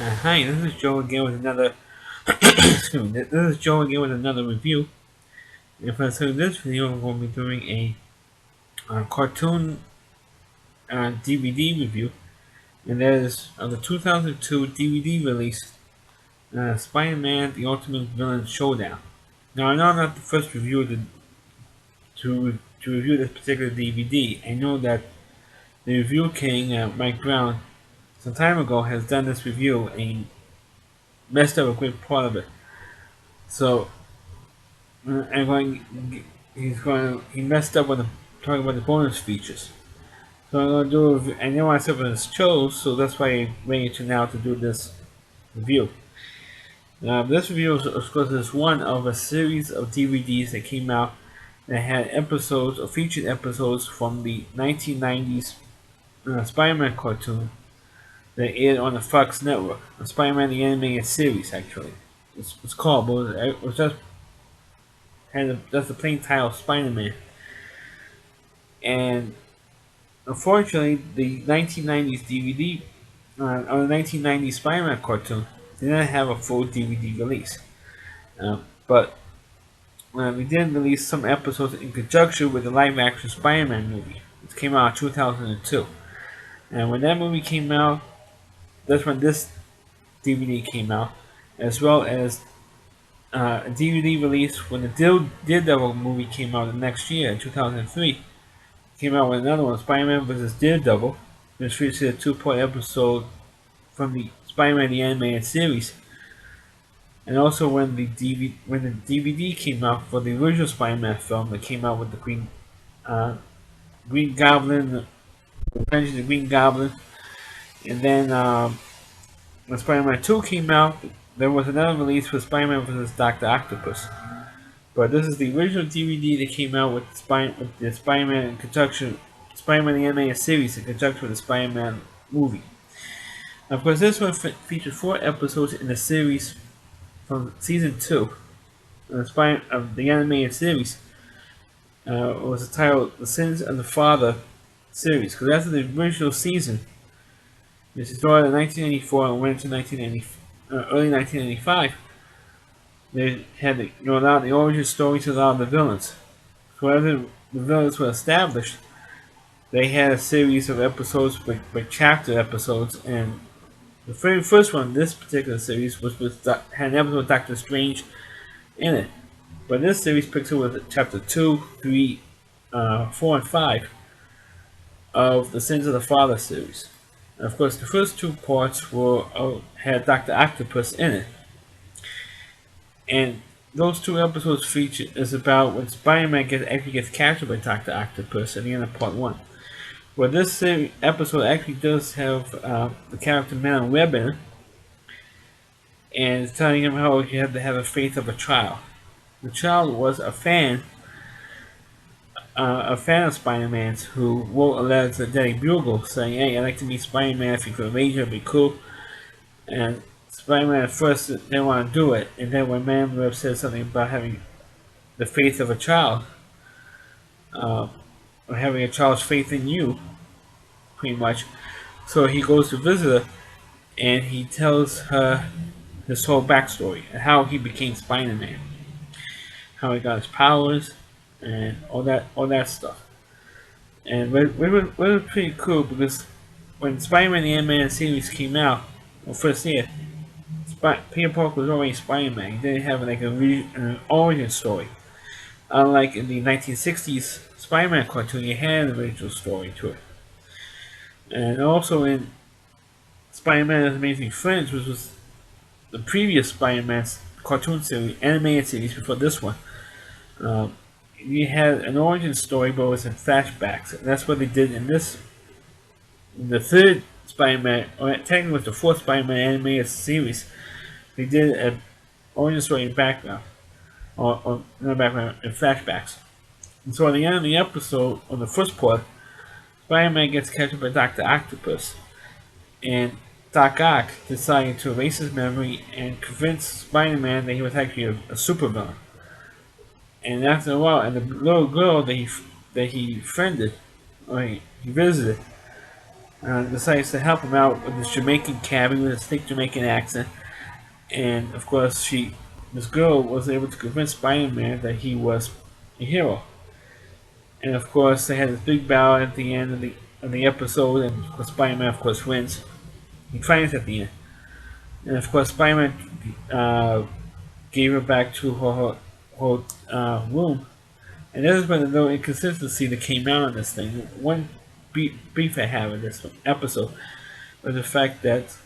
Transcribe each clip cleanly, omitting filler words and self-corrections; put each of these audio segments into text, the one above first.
Hi, this is Joe again with another. Excuse me. This is Joe again with another review. And for this video, I'm going to be doing a cartoon DVD review, and that is of the 2002 DVD release, Spider-Man: The Ultimate Villain Showdown. Now, I know I'm not the first reviewer to review this particular DVD. I know that the review king, Mike Brown, some time ago has done this review and he messed up a great part of it. So I'm going. He messed up when talking about the bonus features. So I'm gonna do. I know myself as chose, so that's why I'm bringing to now to do this review. This review, of course, is one of a series of DVDs that came out that had episodes or featured episodes from the 1990s Spider-Man cartoon that aired on the Fox network. The Spider-Man the Animated Series, actually. It's called, but it was just that's the plain title, Spider-Man. And unfortunately, the 1990s DVD or the 1990s Spider-Man cartoon did not have a full DVD release. But we did release some episodes in conjunction with the live-action Spider-Man movie, which came out in 2002. And when that movie came out, that's when this DVD came out, as well as a DVD release when the Daredevil movie came out the next year, in 2003. Came out with another one, Spider-Man vs. Daredevil, which featured a two-part episode from the Spider-Man the Animated Series. And also when the DVD came out for the original Spider-Man film that came out with the uh, Green Goblin, Revenge of the Green Goblin, and then when Spider-Man 2 came out, there was another release for Spider-Man vs. Doctor Octopus. But this is the original DVD that came out with the Spider-Man in conjunction, Spider-Man the Animated Series in conjunction with the Spider-Man movie. Of course, this one featured 4 episodes in the series from season 2 of the animated series. Was titled "The Sins of the Father" series, because after the original season, which started in 1984 and went into early 1995, they had to go out the origin story to allow the villains. So after the villains were established, they had a series of episodes, like chapter episodes, and the very first one, this particular series, had an episode with Doctor Strange in it. But this series picks up with chapter 2, 3, 4, and 5 of the Sins of the Father series. And of course, the first 2 parts had Doctor Octopus in it, and those 2 episodes feature is about when Spider-Man actually gets captured by Doctor Octopus at the end of part 1. Well, this episode actually does have the character Man Webb in it, and it's telling him how he had to have the faith of a child. The child was a fan of Spider-Man's, who wrote a letter to Daddy Bugle saying, "Hey, I'd like to meet Spider-Man. If you could arrange it, it'd be cool." And Spider-Man at first didn't want to do it, and then when Man Webb said something about having the faith of a child, or having a child's faith in you, pretty much. So he goes to visit her, and he tells her his whole backstory and how he became Spider-Man, how he got his powers, and all that stuff. And it was pretty cool because when Spider-Man the Animated Series came out, well, first year, Peter Parker was already Spider-Man. He didn't have like an origin story. Unlike in the 1960s Spider-Man cartoon, he had an original story to it. And also in Spider-Man Amazing Friends, which was the previous Spider-Man's cartoon series, animated series before this one, you had an origin story, but it was in flashbacks. And that's what they did in the third Spider-Man, or technically it was the fourth Spider-Man animated series. They did an origin story in background, or in the background, in flashbacks. And so at the end of the episode, on the first part, Spider-Man gets captured by Dr. Octopus, and Doc Ock decided to erase his memory and convince Spider-Man that he was actually a supervillain. And after a while, and the little girl that he friended, or he visited, decides to help him out with this Jamaican cabby with a thick Jamaican accent. And of course, this girl was able to convince Spider-Man that he was a hero. And of course, they had this big battle at the end of the episode, and of course, Spider-Man, of course, wins. He triumphs at the end, and of course, Spider-Man gave her back to her room. And this is when the little inconsistency that came out on this thing. One beef I have in this episode was the fact that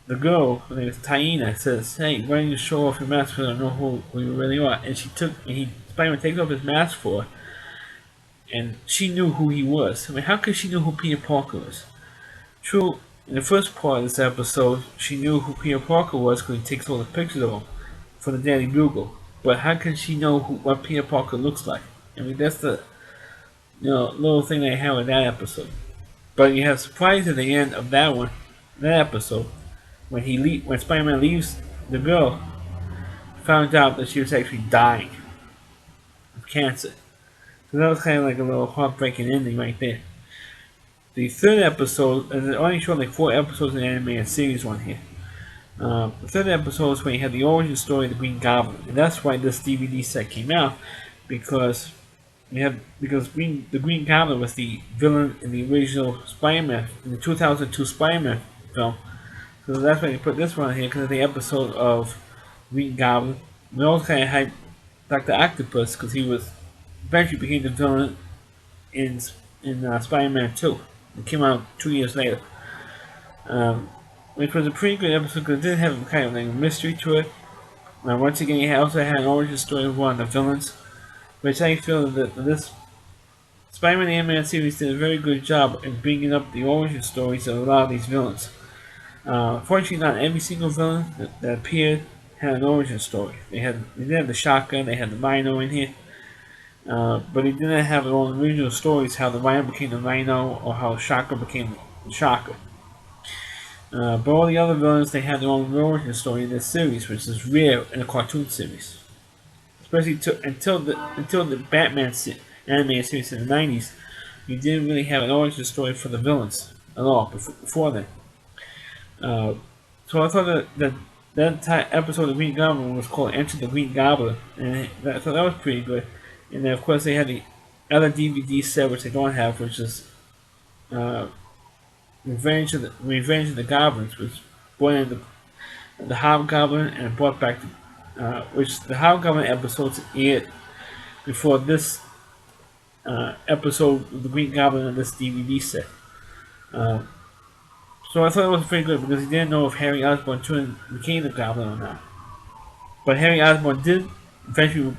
the girl, her name is Taina, says, "Hey, why don't you show off your mask so I know who you really are?" And Spider-Man takes off his mask for her, and she knew who he was. I mean, how could she know who Peter Parker was? True, in the first part of this episode, she knew who Peter Parker was because he takes all the pictures of him for the Daily Bugle. But how can she know what Peter Parker looks like? I mean, that's the little thing they have in that episode. But you have surprise at the end of that episode, when Spider-Man leaves the girl, found out that she was actually dying of cancer. So that was kind of like a little heartbreaking ending right there. The third episode, and they only showed like 4 episodes in the animated series one here. The third episode is when you had the origin story of the Green Goblin, and that's why this DVD set came out, because the Green Goblin was the villain in the original Spider-Man, in the 2002 Spider-Man film. So that's why they put this one here, because of the episode of Green Goblin. We also kind of hyped Dr. Octopus because he was eventually became the villain in Spider-Man 2. It came out 2 years later. Um, which was a pretty good episode because it did have kind of like a mystery to it. Once again, it also had an origin story of one of the villains, which I feel that this Spider-Man animated series did a very good job in bringing up the origin stories of a lot of these villains. Fortunately, not every single villain that appeared had an origin story. They did have the Shotgun, they had the Rhino in here, but they didn't have their own original stories how the Rhino became the Rhino or how Shocker became the Shocker. But all the other villains, they had their own origin story in this series, which is rare in a cartoon series. Especially until the Batman animated series in the 90s, you didn't really have an origin story for the villains at all before then. Uh, so I thought that episode of Green Goblin was called Enter the Green Goblin, and I thought that was pretty good. And then of course they had the other DVD set which they don't have, which is uh, Revenge of the Goblins, which brought in the Hobgoblin and brought back which the Hobgoblin episodes aired before this episode of the Green Goblin on this DVD set. Uh, so I thought it was pretty good because he didn't know if Harry Osborn became the Goblin or not. But Harry Osborn did eventually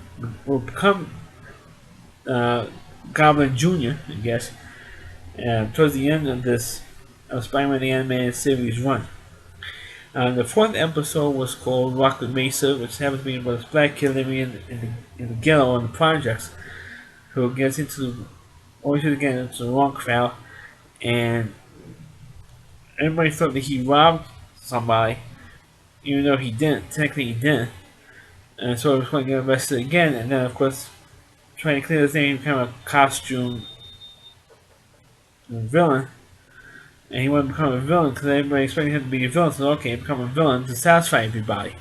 will become uh, Goblin Jr., I guess, towards the end of this Spider-Man the Animated Series run. The fourth episode was called Rocket Mesa, which happens to be about this black kid living in the ghetto in the projects, who gets always get into the wrong crowd, and everybody thought that he robbed somebody, even though he didn't. Technically, he didn't. And so he was going to get arrested again, and then, of course, trying to clear his name, become a costume villain. And he wanted to become a villain because everybody expected him to be a villain, so okay, become a villain to satisfy everybody.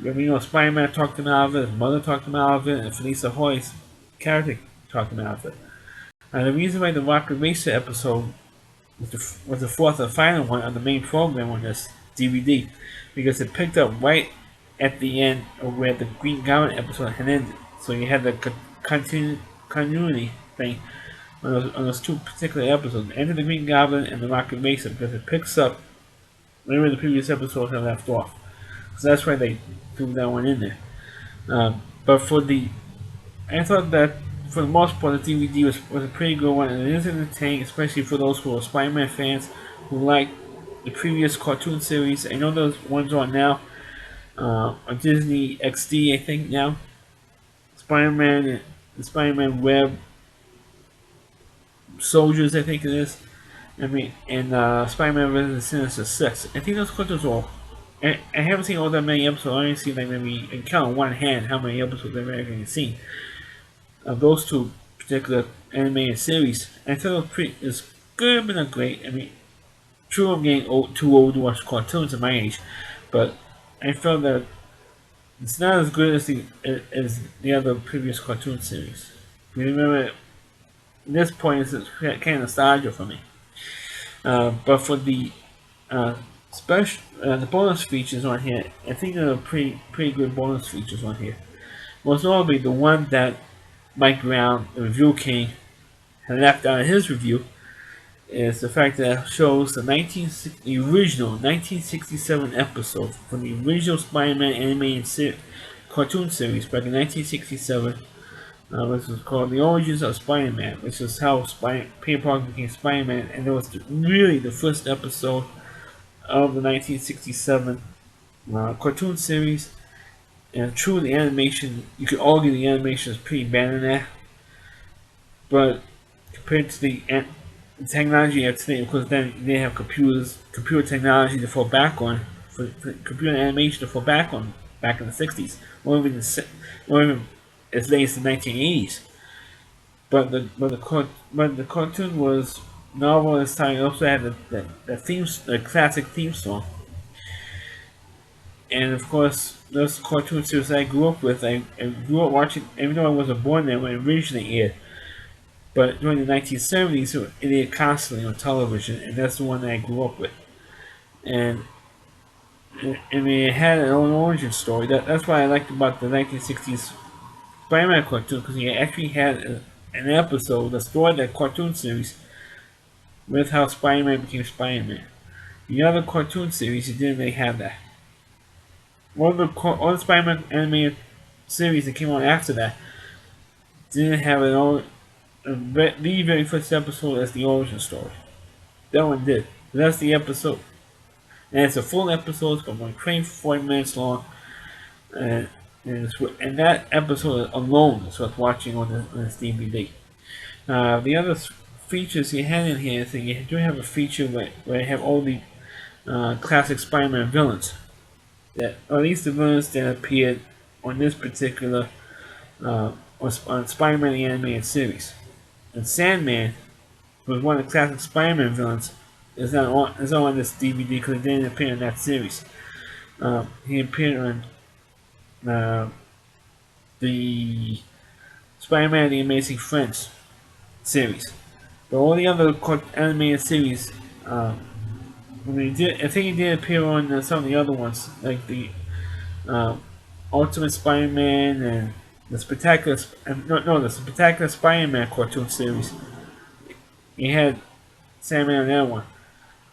Spider-Man talked him out of it, his mother talked him out of it, and Felisa Hoy's character talked him out of it. And the reason why the Rocket Racer episode was the fourth and final one on the main program on this DVD, because it picked up right at the end of where the Green Goblin episode had ended. So you had the continuity thing on those two particular episodes, the end of the Green Goblin and the Rocket Racer, because it picks up where the previous episode had left off. So that's why they threw that one in there. But I thought that for the most part, the DVD was a pretty good one, and it is entertaining, especially for those who are Spider-Man fans who like the previous cartoon series. I know those ones are now on Disney XD, I think now. The Spider-Man Web Soldiers, I think it is. And Spider-Man vs. Sinister Six. I think those cartoons are. I haven't seen all that many episodes. I only seen like maybe, I can count on one hand how many episodes I've actually seen of those two particular animated series. I thought it was good, but not great. true, I'm getting too old to watch cartoons at my age, but I felt that it's not as good as the other previous cartoon series. You remember, at this point, it's kind of nostalgia for me. But for uh, the bonus features on here, I think there are pretty good bonus features on here. Most notably, the one that Mike Brown, the review king, had left out of his review is the fact that it shows the original 1967 episode from the original Spider-Man animated cartoon series back in 1967, which was called The Origins of Spider-Man, which is how Peter Parker became Spider-Man, and it was really the first episode of the 1967 cartoon series. And true, the animation, you could argue the animation is pretty bad in that, but compared to the technology of today, because then they have computer technology to fall back on, for computer animation to fall back on back in the 60s, or even as late as the 1980s. But the cartoon was novel at its time. It also had the classic theme song, and of course those cartoon series I grew up with. I grew up watching, even though I wasn't born there when it originally aired. But during the 1970s, it aired constantly on television, and that's the one that I grew up with. And I mean, it had an own origin story. That's what I liked about the 1960s Spider-Man cartoon, because he actually had an episode, a story, that cartoon series with how Spider-Man became Spider-Man. The other cartoon series, he didn't really have that. One Spider-Man animated series that came on after that didn't have the very first episode as the origin story. That one did. That's the episode. And it's a full episode, it's about 40 minutes long. And, and that episode alone is worth watching on this DVD. The other features you had in here is that you do have a feature where you have all the classic Spider-Man villains. Or at least the villains that appeared on this particular on Spider-Man the Animated Series. And Sandman, who was one of the classic Spider-Man villains, is on this DVD because he didn't appear in that series. He appeared on the Spider-Man the Amazing Friends series. But all the other animated series, I think he did appear on some of the other ones, like the uh, Ultimate Spider-Man and the the Spectacular Spider-Man cartoon series. He had Sandman on that one.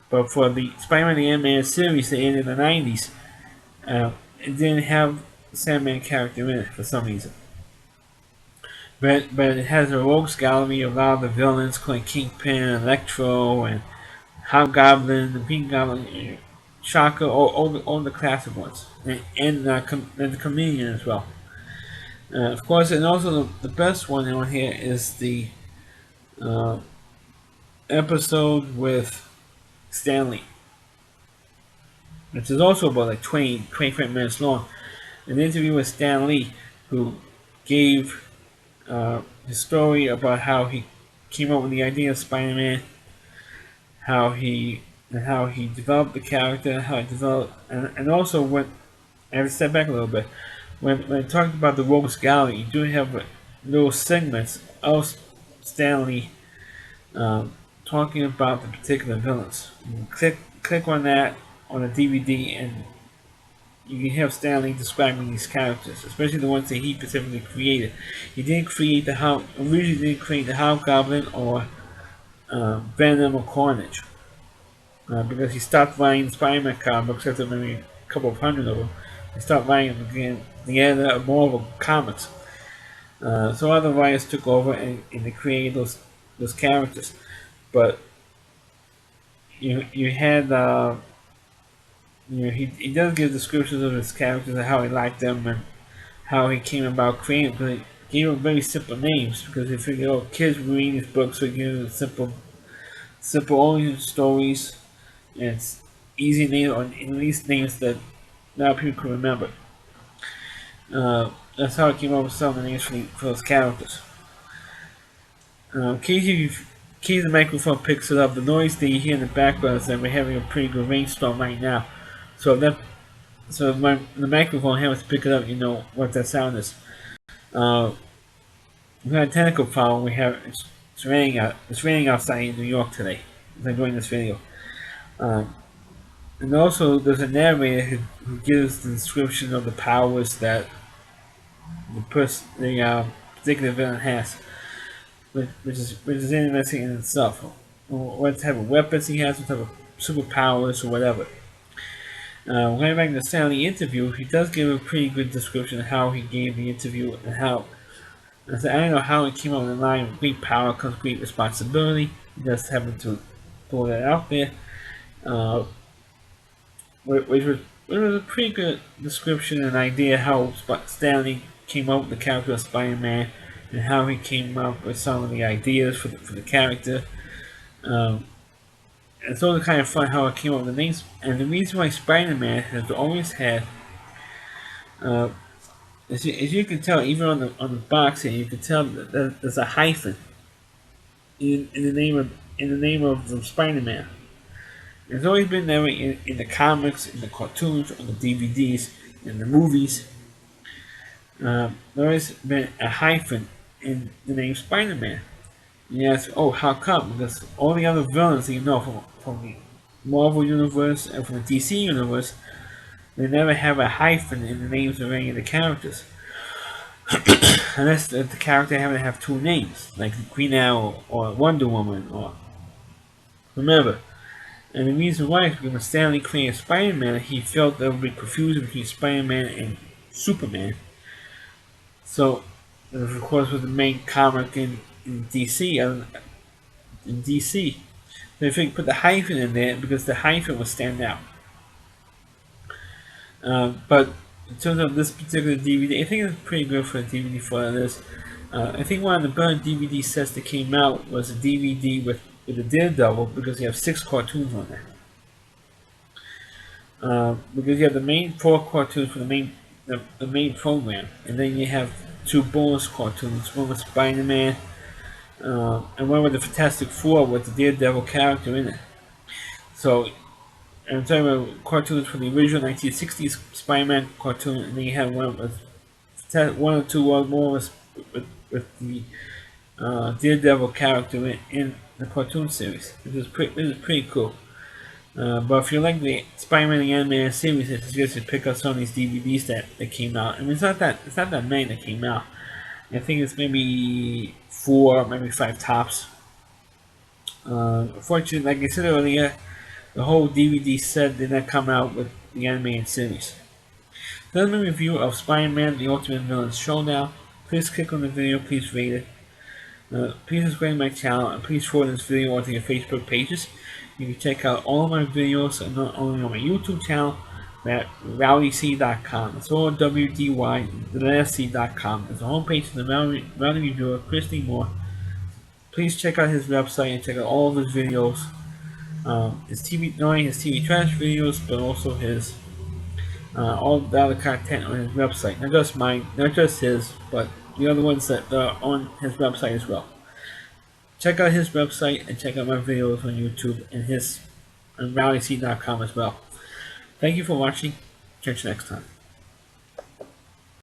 But for the Spider-Man the Animated Series that ended in the 90s, it didn't have the Sandman character in it for some reason. But it has a rogues gallery of a lot of the villains, including Kingpin, Electro, and Hobgoblin, the Pink Goblin, Shocker, all the classic ones, and the Chameleon as well. Of course, and also the best one on here is the uh, episode with Stanley, which is also about like 25 minutes long. An interview with Stan Lee, who gave his story about how he came up with the idea of Spider-Man, how he developed the character, how he developed, and also when I have to step back a little bit. When talking about the Rogues Gallery, you do have little segments of Stanley talking about the particular villains. You click on that on the DVD, and you can have Stanley describing these characters, especially the ones that he specifically created. He didn't create originally didn't create the Hobgoblin or Venom or Carnage, because he stopped writing Spider-Man comics after maybe a couple of hundred of them. He stopped writing them again. He had Marvel comics. So other writers took over and they created those characters. But you had he does give descriptions of his characters and how he liked them and how he came about creating. But he gave them very simple names because he figured, oh, kids read these books, so he gave them simple origin stories and it's easy names, or at least names that now people can remember. That's how I came up with some of the names for those characters. Casey, key to the microphone picks it up. The noise that you hear in the background is that we're having a pretty good rainstorm right now. So that so the microphone happens to pick it up, you know what that sound is. Uh, we had a technical problem. It's raining out. It's raining outside in New York today as I'm doing this video. Um, and also, there's a narrator who gives the description of the powers that the particular villain has, which is interesting in itself. What type of weapons he has, what type of superpowers, or whatever. Going back to the Stanley interview, he does give a pretty good description of how he gave the interview and how. I don't know how he came up with the line, with great power comes great responsibility. He just happened to throw that out there. Uh, which was a pretty good description and idea how Stanley came up with the character of Spider-Man and how he came up with some of the ideas for the character. Um, it's also kind of fun how it came up with the names. And the reason why Spider-Man has always had, uh, as you can tell, even on the box here, you can tell that there's a hyphen in the name of the Spider-Man. It's always been that way in the comics, in the cartoons, on the DVDs, in the movies. There has been a hyphen in the name Spider-Man. You ask, oh, how come? Because all the other villains that you know from the Marvel Universe and from the DC Universe, they never have a hyphen in the names of any of the characters. Unless the character happen to have two names, like Queen Owl or Wonder Woman or whomever. And the reason why is because when Stanley created Spider-Man, he felt there would be confusion between Spider-Man and Superman. So, of course, was the main comic in DC. In DC, they think put the hyphen in there because the hyphen would stand out. But in terms of this particular DVD, I think it's pretty good for a DVD for this. I think one of the better DVD sets that came out was a DVD with a Daredevil because you have 6 cartoons on there. Because you have the main 4 cartoons for the main program, and then you have 2 bonus cartoons, one with Spider-Man, and one with the Fantastic Four with the Daredevil character in it. So I'm talking about cartoons from the original 1960s Spider-Man cartoon, and then you have one or two more with the Daredevil character in the cartoon series. This is pretty cool. But if you like the Spider-Man the animated series, I suggest you pick up some of these DVDs that came out. I mean, it's not that many that came out. I think it's maybe 4, maybe 5 tops. Unfortunately, like I said earlier, the whole DVD set did not come out with the animated series. That's my review of Spider-Man: The Ultimate Villain Showdown. Please click on the video, please rate it. Please subscribe to my channel, and please forward this video onto your Facebook pages. You can check out all of my videos, and not only on my YouTube channel, but at rowdyc.com. It's all WDY.com. It's a homepage of the Rowdy Reviewer, Christy Moore. Please check out his website and check out all of his videos. His TV, not only his TV trash videos, but also his all the other content on his website. Not just mine, not just his, but the other ones that are on his website as well. Check out his website and check out my videos on YouTube and his on rowdyc.com as well. Thank you for watching. Catch you next time.